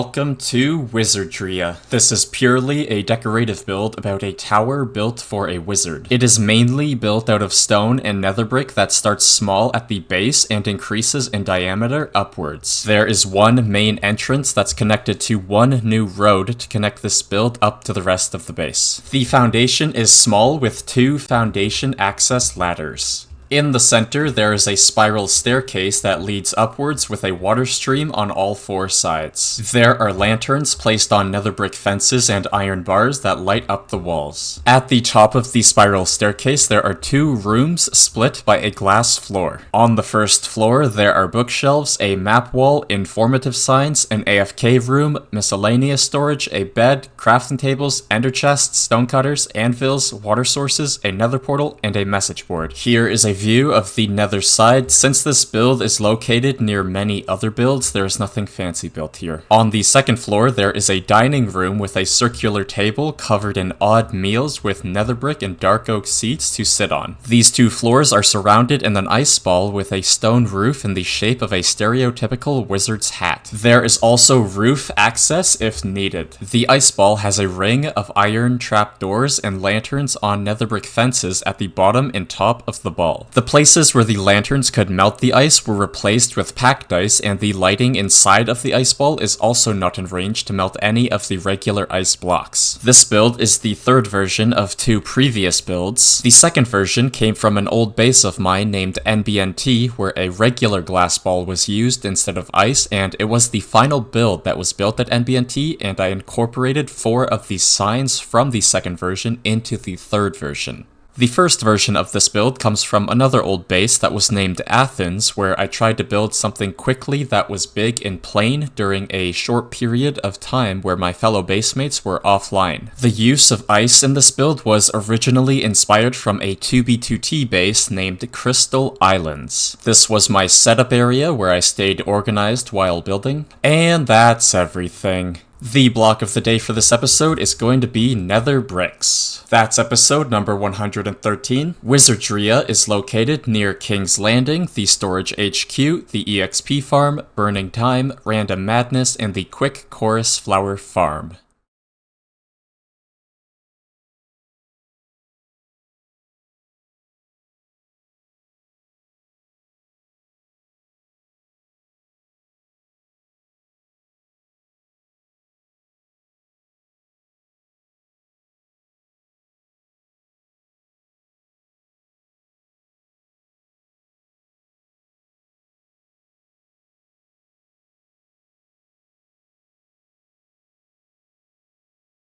Welcome to Wizardria. This is purely a decorative build about a tower built for a wizard. It is mainly built out of stone and nether brick that starts small at the base and increases in diameter upwards. There is one main entrance that's connected to one new road to connect this build up to the rest of the base. The foundation is small with two foundation access ladders. In the center, there is a spiral staircase that leads upwards with a water stream on all four sides. There are lanterns placed on nether brick fences and iron bars that light up the walls. At the top of the spiral staircase, there are two rooms split by a glass floor. On the first floor, there are bookshelves, a map wall, informative signs, an AFK room, miscellaneous storage, a bed, crafting tables, ender chests, stonecutters, anvils, water sources, a nether portal, and a message board. Here is a view of the nether side. Since this build is located near many other builds, there is nothing fancy built here. On the second floor, there is a dining room with a circular table covered in odd meals with nether brick and dark oak seats to sit on. These two floors are surrounded in an ice ball with a stone roof in the shape of a stereotypical wizard's hat. There is also roof access if needed. The ice ball has a ring of iron trapdoors and lanterns on nether brick fences at the bottom and top of the ball. The places where the lanterns could melt the ice were replaced with packed ice, and the lighting inside of the ice ball is also not in range to melt any of the regular ice blocks. This build is the third version of two previous builds. The second version came from an old base of mine named NBNT, where a regular glass ball was used instead of ice, and it was the final build that was built at NBNT, and I incorporated 4 of the signs from the second version into the third version. The first version of this build comes from another old base that was named Athens, where I tried to build something quickly that was big and plain during a short period of time where my fellow basemates were offline. The use of ice in this build was originally inspired from a 2B2T base named Crystal Islands. This was my setup area where I stayed organized while building, and that's everything. The block of the day for this episode is going to be nether bricks. That's episode number 113. Wizardria is located near King's Landing, the storage HQ, the EXP farm, Burning Time, Random Madness, and the Quick Chorus Flower farm.